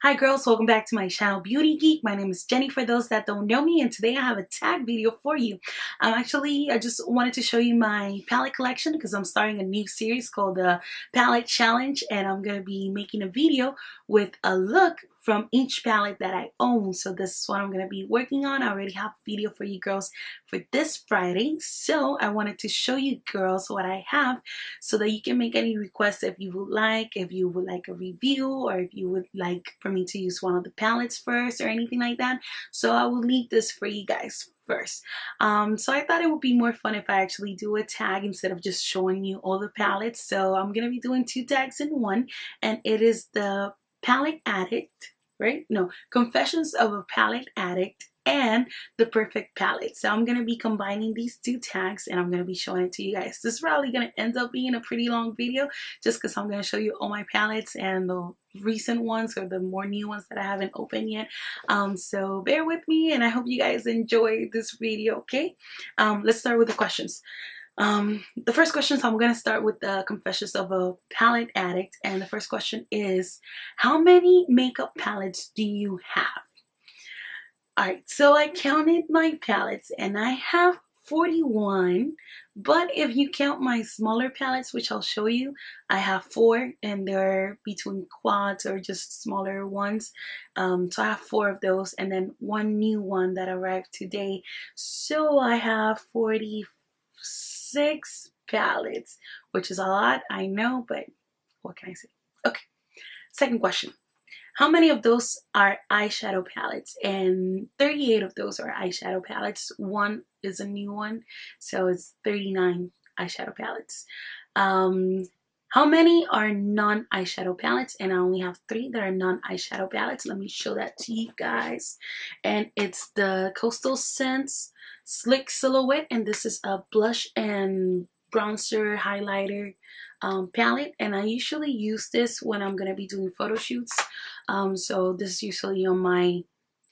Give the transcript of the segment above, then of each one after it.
Hi girls, welcome back to my channel Beauty Geek. My name is Jenny for those that don't know me, and today I have a tag video for you. I just wanted to show you my palette collection because I'm starting a new series called the Palette Challenge, and I'm going to be making a video with a look from each palette that I own. So this is what I'm going to be working on. I already have a video for you girls for this Friday, so I wanted to show you girls what I have so that you can make any requests if you would like a review, or if you would like for me to use one of the palettes first or anything like that. So I will leave this for you guys first. So I thought it would be more fun if I actually do a tag instead of just showing you all the palettes. So I'm gonna be doing two tags in one, and it is the Palette Addict, right? No, Confessions of a Palette Addict and the Perfect Palette. So I'm going to be combining these two tags and I'm going to be showing it to you guys. This is probably going to end up being a pretty long video just because I'm going to show you all my palettes and the recent ones or the more new ones that I haven't opened yet. So bear with me and I hope you guys enjoy this video, okay? Let's start with the questions. The first question, so I'm going to start with the Confessions of a Palette Addict, and the first question is, how many makeup palettes do you have? Alright, so I counted my palettes and I have 41, but if you count my smaller palettes, which I'll show you, I have 4, and they're between quads or just smaller ones. So I have 4 of those, and then one new one that arrived today. So I have 46 palettes, which is a lot, I know, but what can I say? Okay, second question. How many of those are eyeshadow palettes? And 38 of those are eyeshadow palettes. One is a new one, so it's 39 eyeshadow palettes. How many are non-eyeshadow palettes? And I only have 3 that are non-eyeshadow palettes. Let me show that to you guys. And it's the Coastal Scents Slick Silhouette, and this is a blush and bronzer highlighter palette, and I usually use this when I'm gonna be doing photo shoots. So this is usually on my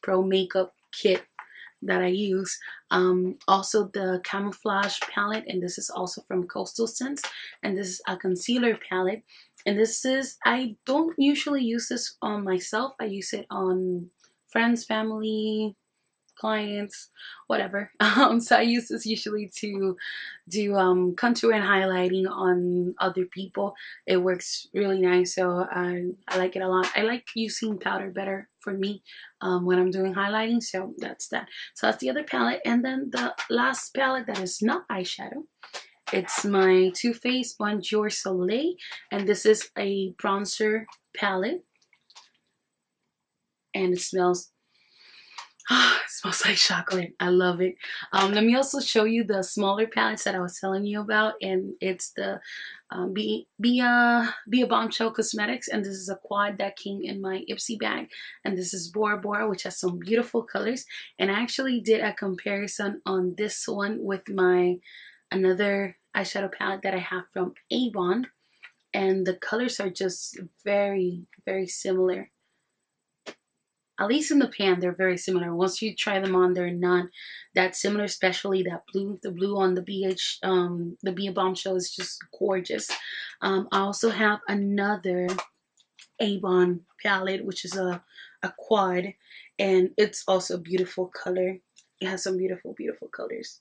pro makeup kit that I use. Also the Camouflage palette, and this is also from Coastal Scents, and this is a concealer palette, and I don't usually use this on myself. I use it on friends, family, clients, whatever. So I use this usually to do contour and highlighting on other people. It works really nice, so I like it a lot. I like using powder better for me when I'm doing highlighting, so that's that. So that's the other palette, and then the last palette that is not eyeshadow, it's my Too Faced Bonjour Soleil, and this is a bronzer palette, and it smells it smells like chocolate. I love it. Let me also show you the smaller palettes that I was telling you about, and it's the Be a Bombshell Cosmetics, and this is a quad that came in my Ipsy bag, and this is Bora Bora, which has some beautiful colors. And I actually did a comparison on this one with my another eyeshadow palette that I have from Avon, and the colors are just very, very similar. At least in the pan, they're very similar. Once you try them on, they're not that similar, especially that blue. The blue on the Be a Bombshell is just gorgeous. I also have another Avon palette, which is a quad, and it's also a beautiful color. It has some beautiful, beautiful colors.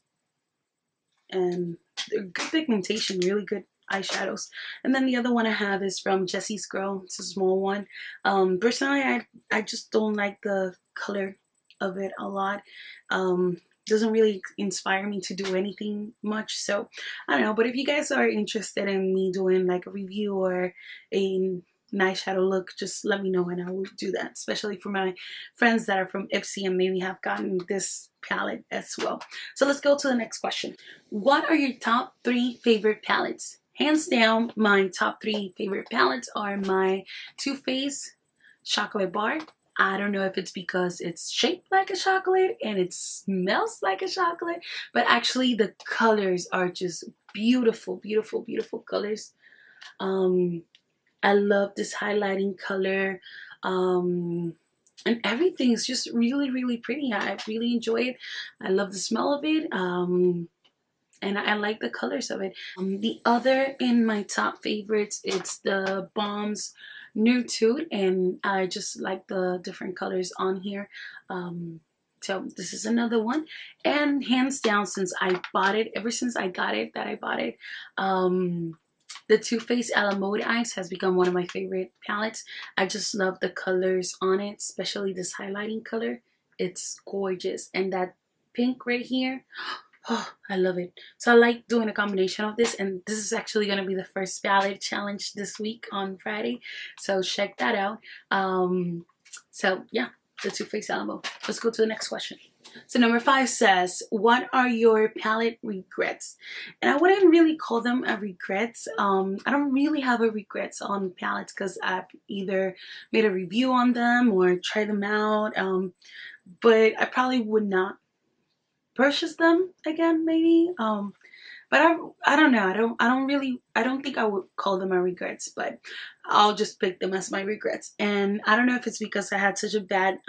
And good pigmentation, really good eyeshadows. And then the other one I have is from Jessie's Girl. It's a small one. Personally, I just don't like the color of it a lot. Doesn't really inspire me to do anything much, so I don't know. But if you guys are interested in me doing like a review or a eyeshadow look, just let me know and I will do that, especially for my friends that are from Ipsy and maybe have gotten this palette as well. So let's go to the next question. What are your top 3 favorite palettes? Hands down, my top 3 favorite palettes are my Too Faced Chocolate Bar. I don't know if it's because it's shaped like a chocolate and it smells like a chocolate, but actually the colors are just beautiful, beautiful, beautiful colors. I love this highlighting color, and everything is just really, really pretty. I really enjoy it. I love the smell of it. And I like the colors of it. The other in my top favorites, it's the Bombs new to, and I just like the different colors on here. So this is another one, and hands down, since I bought it, ever since I got it, that I bought it, the Too Faced A La Mode Eyes has become one of my favorite palettes. I just love the colors on it, especially this highlighting color. It's gorgeous, and that pink right here, oh, I love it. So I like doing a combination of this, and this is actually going to be the first palette challenge this week on Friday, so check that out. So yeah, the Too Faced A La Mode. Let's go to the next question. So number 5 says, what are your palette regrets? And I wouldn't really call them a regrets. I don't really have a regrets on palettes because I've either made a review on them or tried them out. But I probably would not purchase them again, maybe. But I don't know. I don't think I would call them my regrets, but I'll just pick them as my regrets. And I don't know if it's because I had such a bad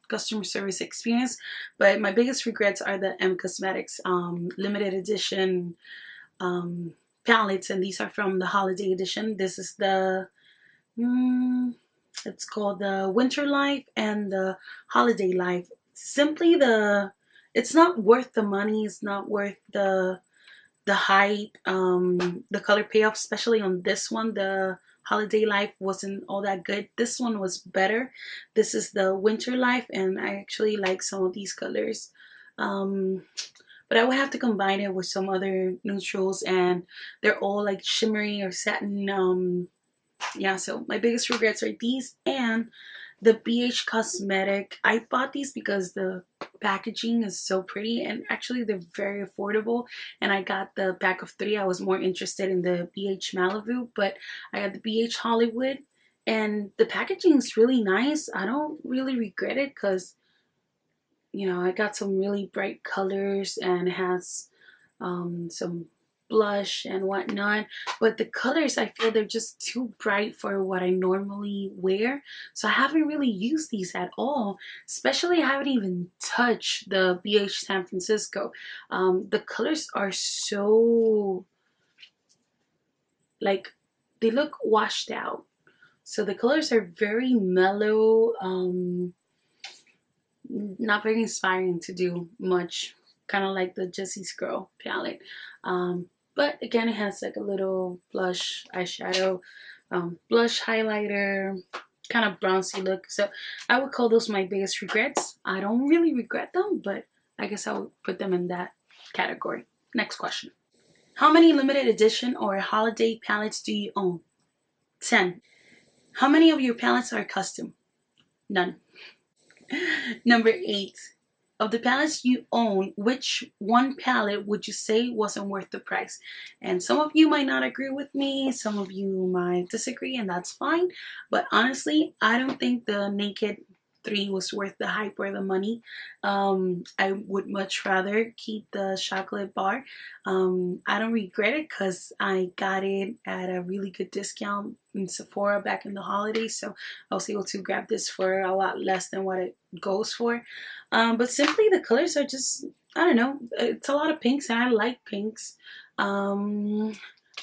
customer service experience, but my biggest regrets are the M Cosmetics limited edition palettes, and these are from the holiday edition. This is the it's called the Winter Life and the Holiday Life. Simply it's not worth the money. It's not worth the hype, the color payoff, especially on this one. The Holiday Life wasn't all that good. This one was better. This is the Winter Life, and I actually like some of these colors. But I would have to combine it with some other neutrals, and they're all like shimmery or satin. Yeah, so my biggest regrets are these and the BH Cosmetic. I bought these because the packaging is so pretty, and actually they're very affordable, and I got the pack of 3. I was more interested in the BH Malibu, but I got the BH Hollywood, and the packaging is really nice. I don't really regret it because, you know, I got some really bright colors, and it has some blush and whatnot, but the colors, I feel they're just too bright for what I normally wear, so I haven't really used these at all. Especially, I haven't even touched the BH San Francisco. The colors are so, like, they look washed out, so the colors are very mellow, not very inspiring to do much, kind of like the Jessie's Girl palette. But again, it has like a little blush eyeshadow, blush highlighter, kind of bronzy look. So I would call those my biggest regrets. I don't really regret them, but I guess I would put them in that category. Next question. How many limited edition or holiday palettes do you own? 10. How many of your palettes are custom? None. Number 8. Of the palettes you own, which one palette would you say wasn't worth the price? And some of you might not agree with me, some of you might disagree, and that's fine. But honestly, I don't think the Naked 3 was worth the hype or the money. I would much rather keep the chocolate bar. I don't regret it because I got it at a really good discount in Sephora back in the holidays, so I was able to grab this for a lot less than what it goes for. But simply the colors are just, I don't know, it's a lot of pinks, and I like pinks.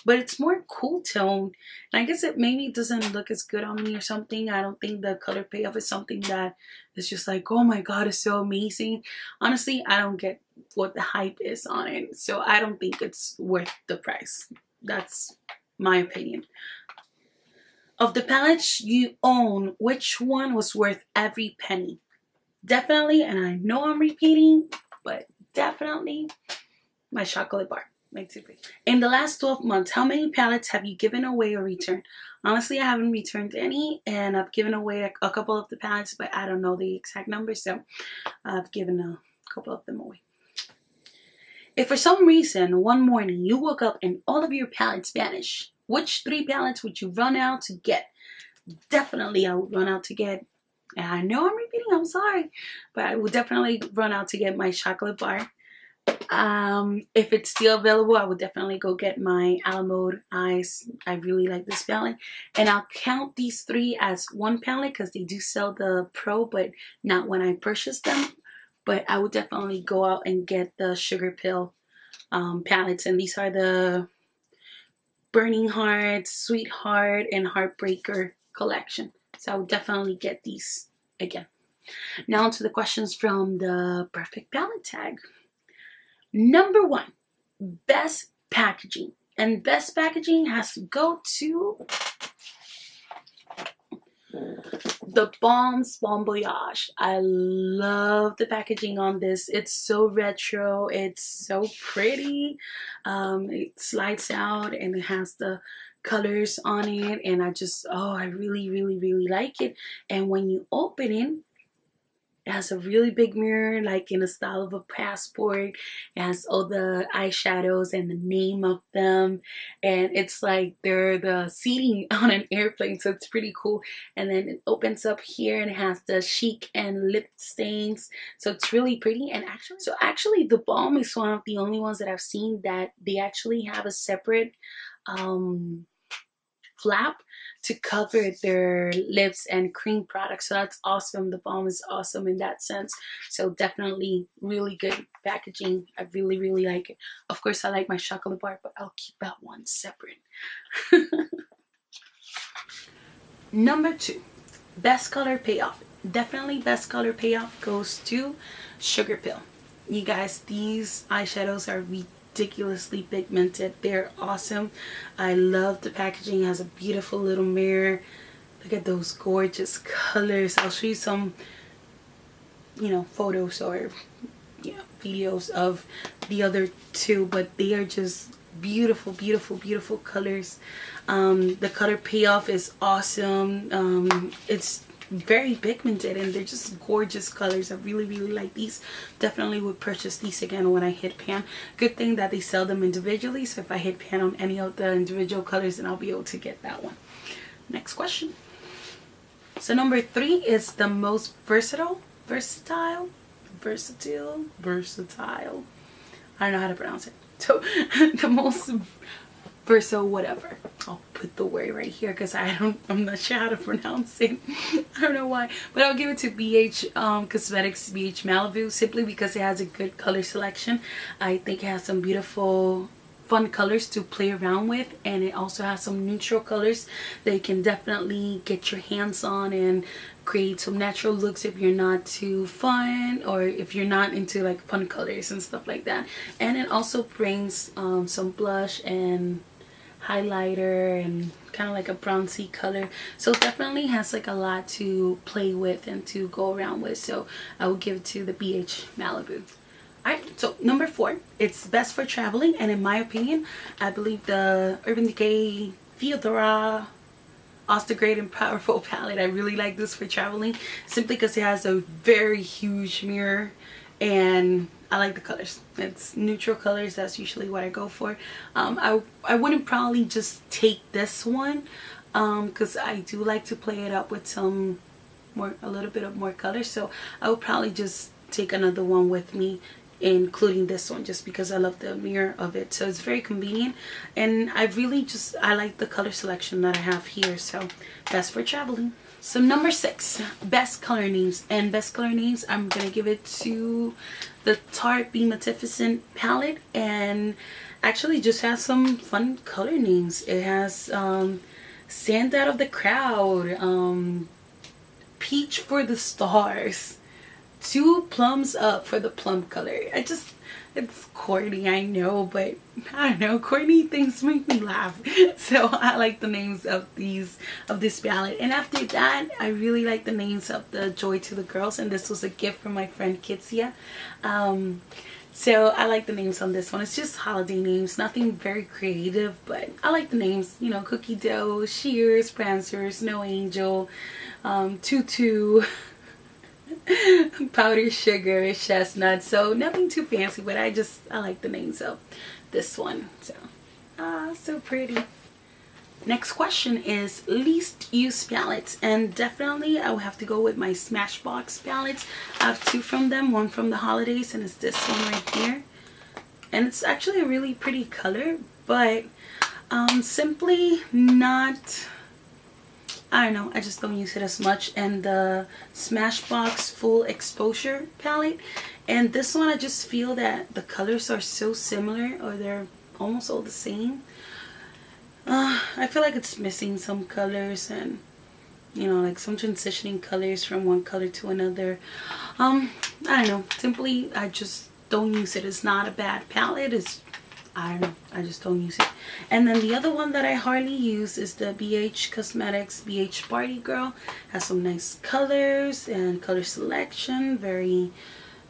But it's more cool tone, and I guess it maybe doesn't look as good on me or something. I don't think the color payoff is something that is just like, oh my god, it's so amazing. Honestly, I don't get what the hype is on it, so I don't think it's worth the price. That's my opinion. Of the palettes you own, which one was worth every penny? Definitely, and I know I'm repeating, but definitely my chocolate bar. In the last 12 months, how many palettes have you given away or returned? Honestly, I haven't returned any, and I've given away a couple of the palettes, but I don't know the exact number, so I've given a couple of them away. If for some reason one morning you woke up and all of your palettes vanished, which 3 palettes would you run out to get? Definitely, I would run out to get, and I know I'm repeating, I'm sorry, but I would definitely run out to get my chocolate bar. If it's still available, I would definitely go get my A La Mode Eyes. I really like this palette, and I'll count these 3 as one palette because they do sell the Pro, but not when I purchase them. But I would definitely go out and get the Sugar Pill palettes, and these are the Burning Heart, Sweetheart, and Heartbreaker collection. So I would definitely get these again. Now to the questions from the perfect palette tag. Number 1, best packaging. And best packaging has to go to the Balms Bon Voyage. I love the packaging on this. It's so retro. It's so pretty. It slides out and it has the colors on it. And I really, really, really like it. And when you open it, it has a really big mirror, like in the style of a passport. It has all the eyeshadows and the name of them. And it's like they're the seating on an airplane, so it's pretty cool. And then it opens up here and it has the chic and lip stains. So it's really pretty. And actually the balm is one of the only ones that I've seen that they actually have a separate flap to cover their lips and cream products. So that's awesome. The balm is awesome in that sense. So definitely really good packaging. I really, really like it. Of course, I like my chocolate bar, but I'll keep that one separate. Number 2, best color payoff. Definitely best color payoff goes to Sugar Pill. You guys, these eyeshadows are ridiculously pigmented. They're awesome. I love the packaging. It has a beautiful little mirror. Look at those gorgeous colors. I'll show you some, photos or videos of the other 2, but they are just beautiful, beautiful, beautiful colors. The color payoff is awesome. It's very pigmented and they're just gorgeous colors. I really, really like these. Definitely would purchase these again when I hit pan. Good thing that they sell them individually, so if I hit pan on any of the individual colors, then I'll be able to get that one. Next question. So number 3 is the most versatile. I don't know how to pronounce it. So the most versatile whatever. I'll put the word right here because I'm not sure how to pronounce it. I don't know why, but I'll give it to BH Cosmetics BH Malibu, simply because it has a good color selection. I think it has some beautiful fun colors to play around with, and it also has some neutral colors that you can definitely get your hands on and create some natural looks if you're not too fun, or if you're not into like fun colors and stuff like that. And it also brings some blush and highlighter and kind of like a bronzy color, so it definitely has like a lot to play with and to go around with. So I will give it to the BH Malibu. Alright, so number 4, it's best for traveling, and in my opinion, I believe the Urban Decay Theodora Oster Great and Powerful palette. I really like this for traveling, simply because it has a very huge mirror, and I like the colors. It's neutral colors. That's usually what I go for. I wouldn't probably just take this one because I do like to play it up with a little bit of more color. So I would probably just take another one with me, including this one, just because I love the mirror of it. So it's very convenient, and I like the color selection that I have here. So that's for traveling. So number 6, best color names. And best color names, I'm gonna give it to the Tarte Be Magnificent palette, and actually just has some fun color names. It has Stand Out of the Crowd, Peach for the Stars, 2 Plums Up for the plum color. It's corny, I know, but I don't know, corny things make me laugh. So I like the names of this palette. And after that, I really like the names of the Joy to the Girls, and this was a gift from my friend Kitsia. So I like the names on this one. It's just holiday names, nothing very creative, but I like the names. Cookie Dough, Shears, Prancer, Snow Angel, Tutu, Powdered Sugar, Chestnut. So nothing too fancy, but I like the names of this one. So pretty. Next question is least used palettes, and definitely I will have to go with my Smashbox palettes. I have 2 from them, one from the holidays, and it's this one right here. And it's actually a really pretty color, but simply not, I don't know, I just don't use it as much. And the Smashbox Full Exposure palette, and this one, I just feel that the colors are so similar, or they're almost all the same. I feel like it's missing some colors, and you know, like some transitioning colors from one color to another. I don't know, simply I just don't use it. It's not a bad palette, it's, I don't know, I just don't use it. And then the other one that I hardly use is the BH Cosmetics BH Party Girl. Has some nice colors and color selection, very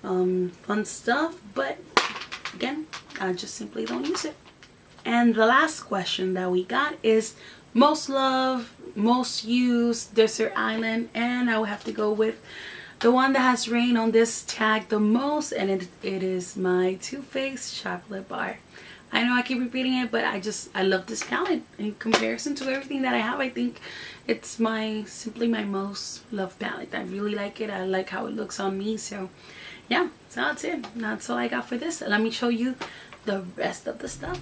fun stuff, but again, I just simply don't use it. And the last question that we got is most loved, most used desert island, and I would have to go with the one that has rain on this tag the most, and it is my Too Faced chocolate bar. I know I keep repeating it, but I love this palette. In comparison to everything that I have, I think it's simply my most loved palette. I really like it. I like how it looks on me. So yeah, so that's it. That's all I got for this. Let me show you the rest of the stuff.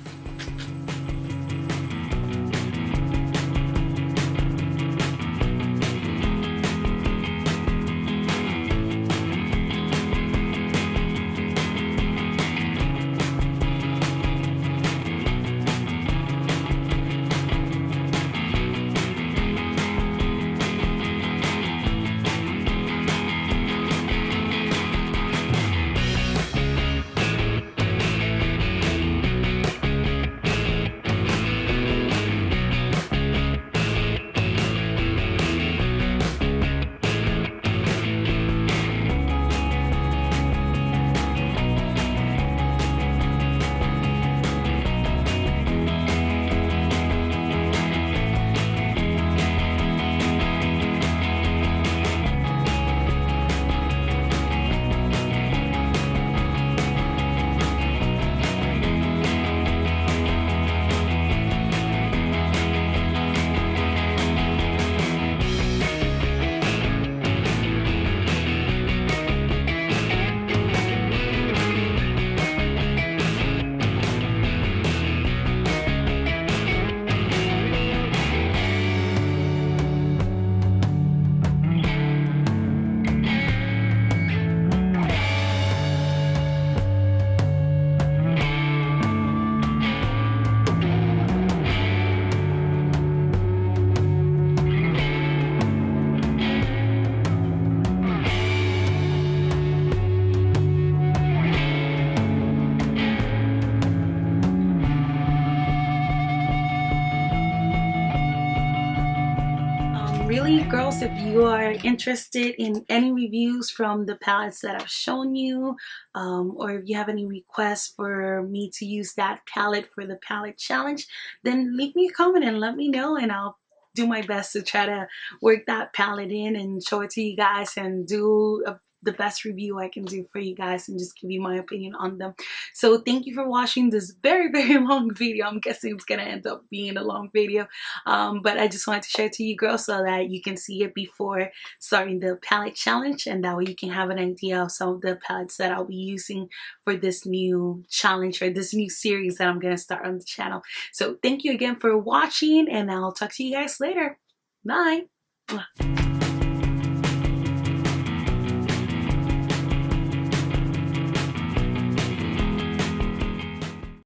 Really, girls, if you are interested in any reviews from the palettes that I've shown you, or if you have any requests for me to use that palette for the palette challenge, then leave me a comment and let me know, and I'll do my best to try to work that palette in and show it to you guys and do the best review I can do for you guys and just give you my opinion on them. So thank you for watching this very, very long video. I'm guessing it's gonna end up being a long video, but I just wanted to share it to you girls so that you can see it before starting the palette challenge, and that way you can have an idea of some of the palettes that I'll be using for this new challenge or this new series that I'm gonna start on the channel. So thank you again for watching, and I'll talk to you guys later. Bye.